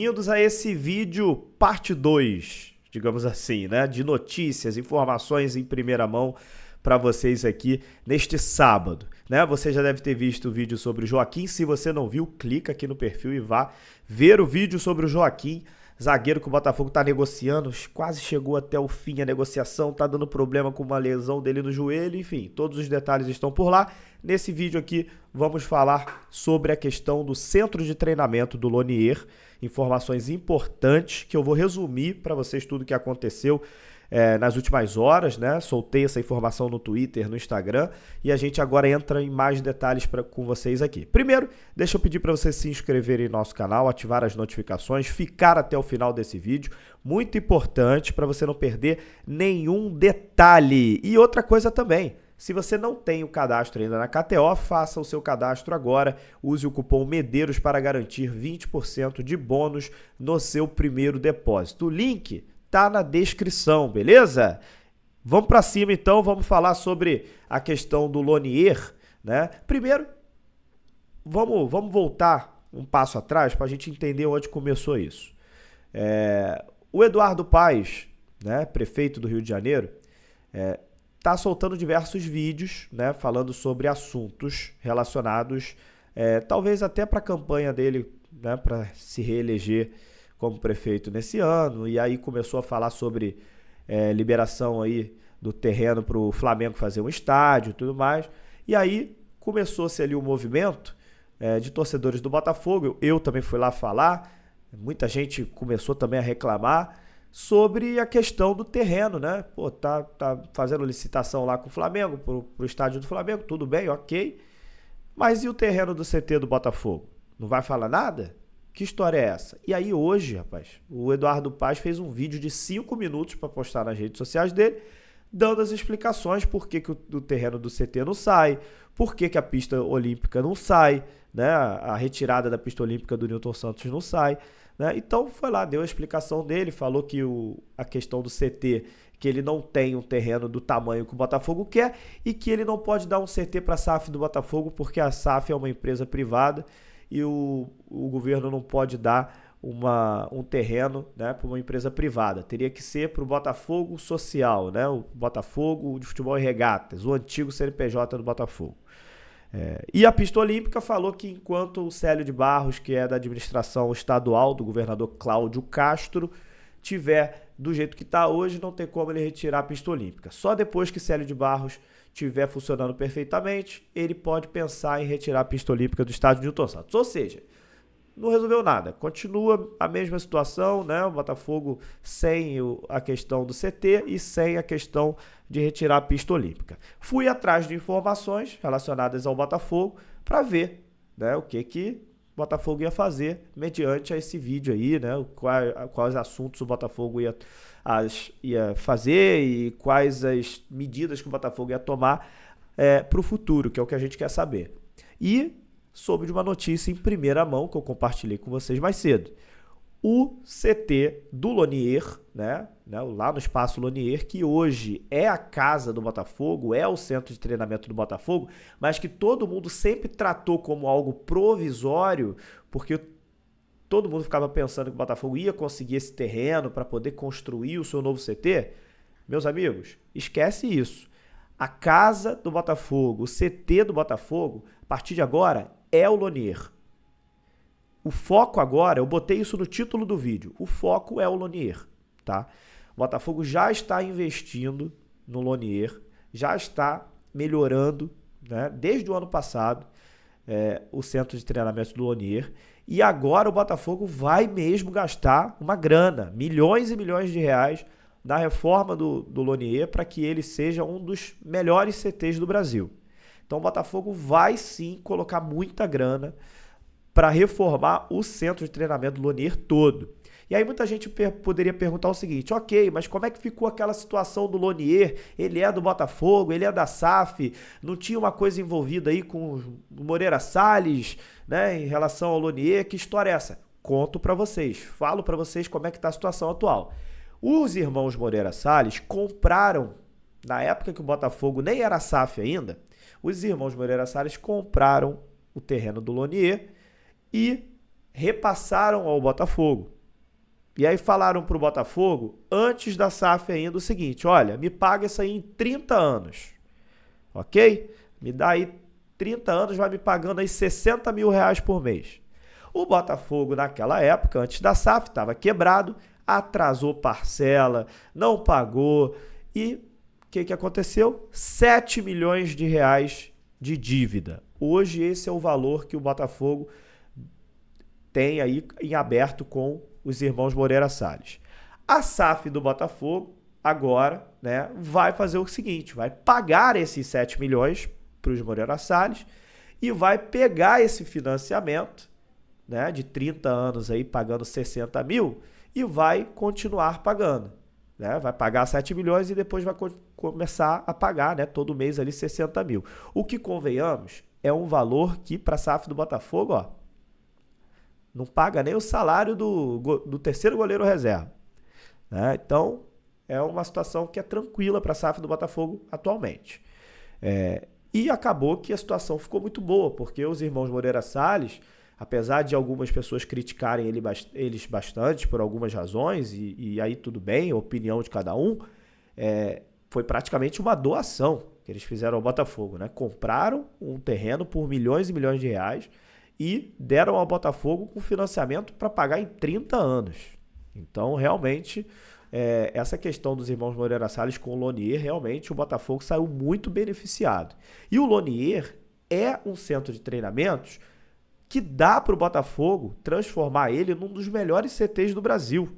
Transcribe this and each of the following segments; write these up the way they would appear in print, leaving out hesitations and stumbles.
Bem-vindos a esse vídeo parte 2, digamos assim, né? De notícias, informações em primeira mão para vocês aqui neste sábado, né? Você já deve ter visto o vídeo sobre o Joaquim. Se você não viu, clica aqui no perfil e vá ver o vídeo sobre o Joaquim, zagueiro que o Botafogo está negociando, quase chegou até o fim a negociação, tá dando problema com uma lesão dele no joelho, enfim, todos os detalhes estão por lá. Nesse vídeo aqui vamos falar sobre a questão do centro de treinamento do Lonier, informações importantes que eu vou resumir para vocês tudo o que aconteceu nas últimas horas, né? Soltei essa informação no Twitter, no Instagram, e a gente agora entra em mais detalhes com vocês aqui. Primeiro, deixa eu pedir para vocês se inscreverem no nosso canal, ativar as notificações, ficar até o final desse vídeo, muito importante para você não perder nenhum detalhe. E outra coisa também, se você não tem o cadastro ainda na KTO, faça o seu cadastro agora, use o cupom MEDEIROS para garantir 20% de bônus no seu primeiro depósito. O link tá na descrição, beleza? Vamos para cima então, vamos falar sobre a questão do Lonier, né? Primeiro, vamos voltar um passo atrás para a gente entender onde começou isso. O Eduardo Paes, né, prefeito do Rio de Janeiro, tá soltando diversos vídeos, né, falando sobre assuntos relacionados, talvez até para a campanha dele, né, para se reeleger como prefeito nesse ano, e aí começou a falar sobre liberação aí do terreno para o Flamengo fazer um estádio e tudo mais, e aí começou-se ali o movimento de torcedores do Botafogo, eu também fui lá falar, muita gente começou também a reclamar sobre a questão do terreno, né? Pô, tá fazendo licitação lá com o Flamengo, pro estádio do Flamengo, tudo bem, ok, mas e o terreno do CT do Botafogo? Não vai falar nada? Que história é essa? E aí hoje, rapaz, o Eduardo Paes fez um vídeo de 5 minutos para postar nas redes sociais dele, dando as explicações por que o terreno do CT não sai, por que a pista olímpica não sai, né? A retirada da pista olímpica do Newton Santos não sai, né? Então foi lá, deu a explicação dele, falou que a questão do CT, que ele não tem um terreno do tamanho que o Botafogo quer e que ele não pode dar um CT para a SAF do Botafogo porque a SAF é uma empresa privada e o governo não pode dar um terreno, né, para uma empresa privada. Teria que ser para o Botafogo Social, né, o Botafogo de Futebol e Regatas, o antigo CNPJ do Botafogo. E a pista olímpica falou que enquanto o Célio de Barros, que é da administração estadual do governador Cláudio Castro, tiver do jeito que está hoje, não tem como ele retirar a pista olímpica. Só depois que Célio de Barros estiver funcionando perfeitamente, ele pode pensar em retirar a pista olímpica do estádio Newton Santos. Ou seja, não resolveu nada. Continua a mesma situação, né? O Botafogo sem a questão do CT e sem a questão de retirar a pista olímpica. Fui atrás de informações relacionadas ao Botafogo para ver, né, o que o Botafogo ia fazer mediante a esse vídeo aí, né? Quais assuntos o Botafogo ia fazer e quais as medidas que o Botafogo ia tomar para o futuro, que é o que a gente quer saber. E soube de uma notícia em primeira mão que eu compartilhei com vocês mais cedo. O CT do Lonier, né, lá no Espaço Lonier, que hoje é a casa do Botafogo, é o centro de treinamento do Botafogo, mas que todo mundo sempre tratou como algo provisório, porque todo mundo ficava pensando que o Botafogo ia conseguir esse terreno para poder construir o seu novo CT. Meus amigos, esquece isso. A casa do Botafogo, o CT do Botafogo, a partir de agora, é o Lonier. O foco agora, eu botei isso no título do vídeo, o foco é o Lonier, tá? O Botafogo já está investindo no Lonier, já está melhorando, né, desde o ano passado, o centro de treinamento do Lonier, e agora o Botafogo vai mesmo gastar uma grana, milhões e milhões de reais, na reforma do Lonier para que ele seja um dos melhores CTs do Brasil. Então o Botafogo vai sim colocar muita grana para reformar o centro de treinamento do Lonier todo. E aí muita gente poderia perguntar o seguinte, ok, mas como é que ficou aquela situação do Lonier? Ele é do Botafogo, ele é da SAF, não tinha uma coisa envolvida aí com o Moreira Salles, né, em relação ao Lonier? Que história é essa? Conto para vocês, falo para vocês como é que está a situação atual. Os irmãos Moreira Salles compraram, na época que o Botafogo nem era SAF ainda, os irmãos Moreira Salles compraram o terreno do Lonier e repassaram ao Botafogo. E aí falaram para o Botafogo, antes da SAF ainda, o seguinte: olha, me paga isso aí em 30 anos, ok? Me dá aí 30 anos, vai me pagando aí 60 mil reais por mês. O Botafogo, naquela época, antes da SAF, estava quebrado, atrasou parcela, não pagou e o que aconteceu? 7 milhões de reais de dívida. Hoje esse é o valor que o Botafogo tem aí em aberto com os irmãos Moreira Salles. A SAF do Botafogo agora, né, vai fazer o seguinte, vai pagar esses 7 milhões para os Moreira Salles e vai pegar esse financiamento, né, de 30 anos aí pagando 60 mil e vai continuar pagando. Né? Vai pagar 7 milhões e depois vai começar a pagar, né, todo mês ali 60 mil. O que, convenhamos, é um valor que para a SAF do Botafogo, ó, não paga nem o salário do terceiro goleiro reserva. Né? Então, é uma situação que é tranquila para a SAF do Botafogo atualmente. E acabou que a situação ficou muito boa, porque os irmãos Moreira Salles, apesar de algumas pessoas criticarem eles bastante por algumas razões, e aí tudo bem, a opinião de cada um, foi praticamente uma doação que eles fizeram ao Botafogo. Né? Compraram um terreno por milhões e milhões de reais e deram ao Botafogo com financiamento para pagar em 30 anos. Então, realmente, essa questão dos irmãos Moreira Salles com o Lonier, realmente o Botafogo saiu muito beneficiado. E o Lonier é um centro de treinamentos que dá para o Botafogo transformar ele num dos melhores CTs do Brasil.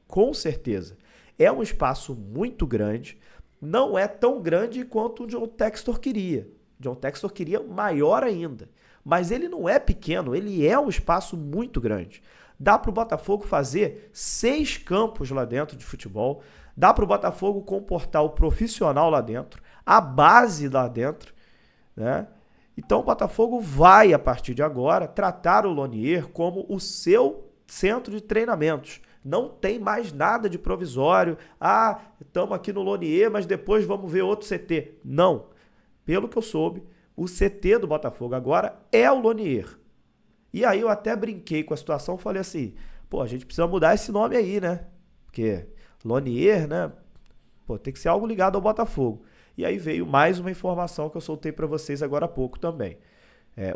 Com certeza. É um espaço muito grande, não é tão grande quanto o John Textor queria. John Textor queria maior ainda. Mas ele não é pequeno, ele é um espaço muito grande. Dá para o Botafogo fazer 6 campos lá dentro de futebol, dá para o Botafogo comportar o profissional lá dentro, a base lá dentro, né? Então o Botafogo vai, a partir de agora, tratar o Lonier como o seu centro de treinamentos. Não tem mais nada de provisório. Ah, estamos aqui no Lonier, mas depois vamos ver outro CT. Não. Pelo que eu soube, o CT do Botafogo agora é o Lonier. E aí eu até brinquei com a situação, falei assim, pô, a gente precisa mudar esse nome aí, né? Porque Lonier, né? Pô, tem que ser algo ligado ao Botafogo. E aí veio mais uma informação que eu soltei para vocês agora há pouco também.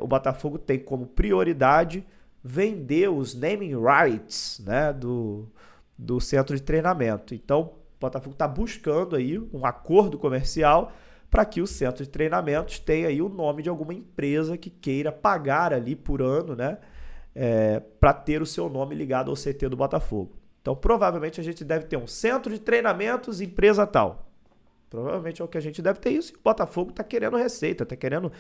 O Botafogo tem como prioridade vender os naming rights, né, do centro de treinamento. Então, o Botafogo está buscando aí um acordo comercial para que o centro de treinamentos tenha aí o nome de alguma empresa que queira pagar ali por ano, né, para ter o seu nome ligado ao CT do Botafogo. Então, provavelmente a gente deve ter um centro de treinamentos, empresa tal. Provavelmente é o que a gente deve ter isso. E o Botafogo está querendo receita, está querendo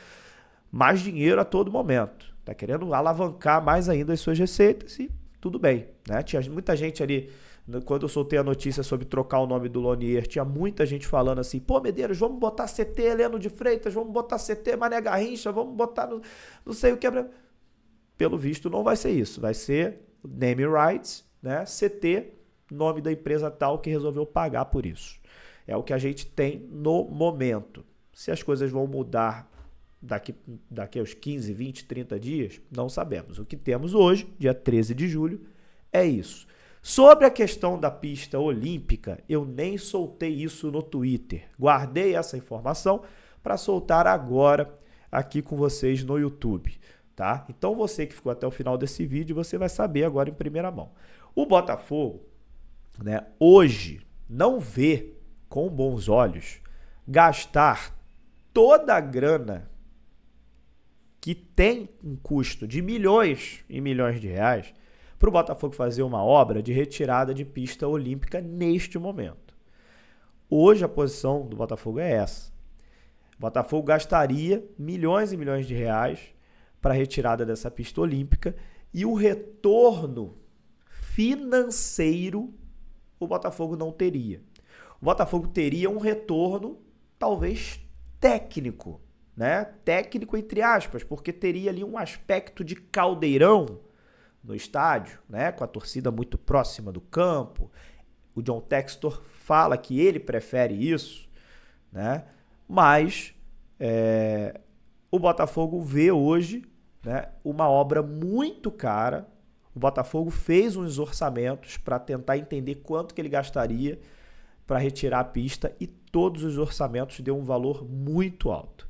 mais dinheiro a todo momento. Está querendo alavancar mais ainda as suas receitas e tudo bem. Né? Tinha muita gente ali, quando eu soltei a notícia sobre trocar o nome do Lonier, tinha muita gente falando assim, pô, Medeiros, vamos botar CT Heleno de Freitas, vamos botar CT Mané Garrincha, vamos botar não sei o que. Pelo visto não vai ser isso. Vai ser name rights, né? CT, nome da empresa tal que resolveu pagar por isso. É o que a gente tem no momento. Se as coisas vão mudar daqui aos 15, 20, 30 dias, não sabemos. O que temos hoje, dia 13 de julho, é isso. Sobre a questão da pista olímpica, eu nem soltei isso no Twitter. Guardei essa informação para soltar agora aqui com vocês no YouTube. Tá? Então você que ficou até o final desse vídeo, você vai saber agora em primeira mão. O Botafogo, né, hoje não vê com bons olhos gastar toda a grana que tem um custo de milhões e milhões de reais para o Botafogo fazer uma obra de retirada de pista olímpica neste momento. Hoje a posição do Botafogo é essa. O Botafogo gastaria milhões e milhões de reais para a retirada dessa pista olímpica e o retorno financeiro o Botafogo não teria. O Botafogo teria um retorno, talvez, técnico, né? Técnico entre aspas, porque teria ali um aspecto de caldeirão no estádio, né? Com a torcida muito próxima do campo. O John Textor fala que ele prefere isso, né? Mas o Botafogo vê hoje, né, uma obra muito cara O Botafogo fez uns orçamentos para tentar entender quanto que ele gastaria para retirar a pista e todos os orçamentos deu um valor muito alto.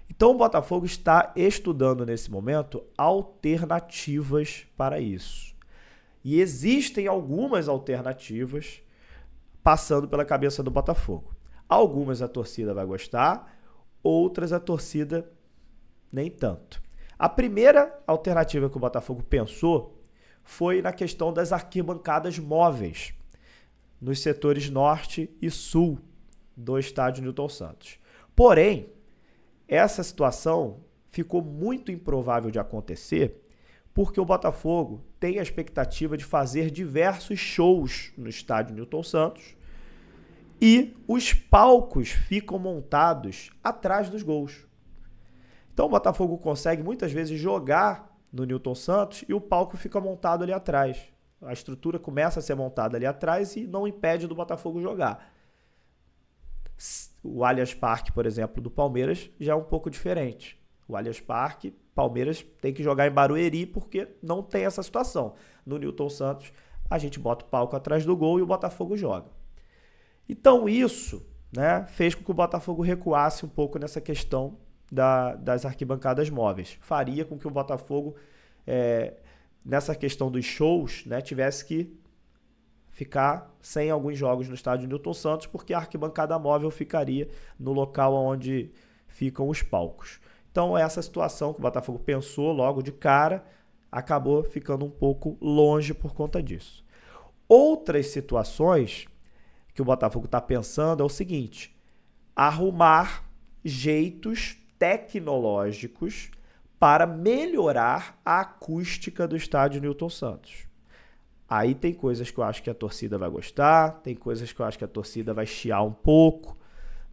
Então o Botafogo está estudando nesse momento alternativas para isso. E existem algumas alternativas passando pela cabeça do Botafogo. Algumas a torcida vai gostar, outras a torcida nem tanto. A primeira alternativa que o Botafogo pensou foi na questão das arquibancadas móveis nos setores norte e sul do estádio Newton Santos. Porém, essa situação ficou muito improvável de acontecer porque o Botafogo tem a expectativa de fazer diversos shows no estádio Newton Santos e os palcos ficam montados atrás dos gols. Então o Botafogo consegue muitas vezes jogar no Newton Santos e o palco fica montado ali atrás. A estrutura começa a ser montada ali atrás e não impede do Botafogo jogar. O Allianz Parque, por exemplo, do Palmeiras já é um pouco diferente. O Allianz Parque, Palmeiras tem que jogar em Barueri porque não tem essa situação. No Newton Santos, a gente bota o palco atrás do gol e o Botafogo joga. Então isso, né, fez com que o Botafogo recuasse um pouco nessa questão das arquibancadas móveis. Faria com que o Botafogo, nessa questão dos shows, né, tivesse que ficar sem alguns jogos no estádio Newton Santos, porque a arquibancada móvel ficaria no local onde ficam os palcos. Então essa situação que o Botafogo pensou logo de cara, acabou ficando um pouco longe por conta disso. Outras situações que o Botafogo está pensando é o seguinte: arrumar jeitos tecnológicos para melhorar a acústica do estádio Newton Santos. Aí tem coisas que eu acho que a torcida vai gostar, tem coisas que eu acho que a torcida vai chiar um pouco,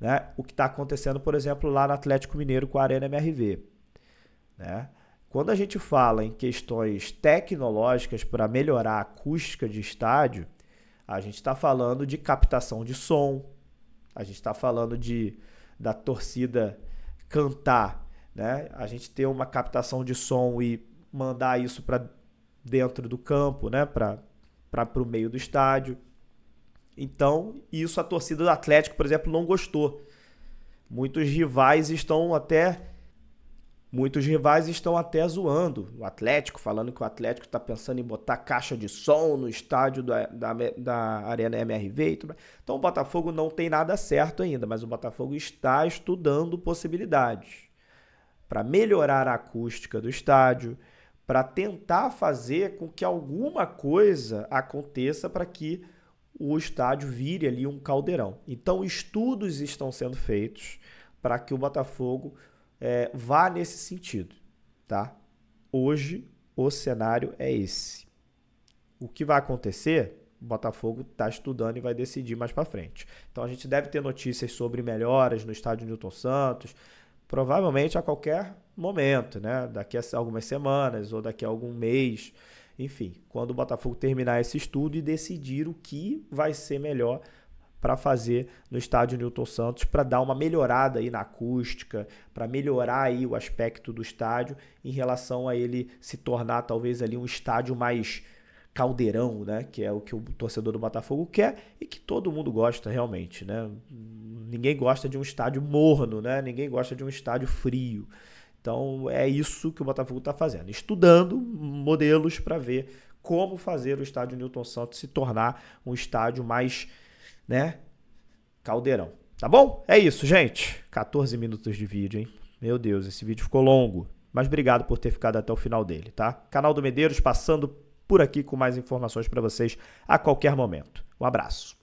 né? O que está acontecendo, por exemplo, lá no Atlético Mineiro com a Arena MRV, né? Quando a gente fala em questões tecnológicas para melhorar a acústica de estádio, a gente está falando de captação de som, a gente está falando da torcida cantar, né? A gente ter uma captação de som e mandar isso para dentro do campo, né? Para o meio do estádio. Então, isso a torcida do Atlético, por exemplo, não gostou. Muitos rivais estão até zoando o Atlético, falando que o Atlético está pensando em botar caixa de som no estádio da Arena MRV e tudo. Então o Botafogo não tem nada certo ainda, mas o Botafogo está estudando possibilidades para melhorar a acústica do estádio, para tentar fazer com que alguma coisa aconteça para que o estádio vire ali um caldeirão. Então estudos estão sendo feitos para que o Botafogo vá nesse sentido, tá? Hoje o cenário é esse. O que vai acontecer, o Botafogo está estudando e vai decidir mais para frente. Então a gente deve ter notícias sobre melhoras no estádio Newton Santos, provavelmente a qualquer momento, né? Daqui a algumas semanas ou daqui a algum mês, enfim, quando o Botafogo terminar esse estudo e decidir o que vai ser melhor para fazer no estádio Newton Santos, para dar uma melhorada aí na acústica, para melhorar aí o aspecto do estádio em relação a ele se tornar talvez ali um estádio mais caldeirão, né? Que é o que o torcedor do Botafogo quer e que todo mundo gosta realmente, né? Ninguém gosta de um estádio morno, né? Ninguém gosta de um estádio frio. Então é isso que o Botafogo está fazendo, estudando modelos para ver como fazer o estádio Newton Santos se tornar um estádio mais, né, caldeirão. Tá bom? É isso, gente. 14 minutos de vídeo, hein? Meu Deus, esse vídeo ficou longo. Mas obrigado por ter ficado até o final dele, tá? Canal do Medeiros passando por aqui com mais informações para vocês a qualquer momento. Um abraço.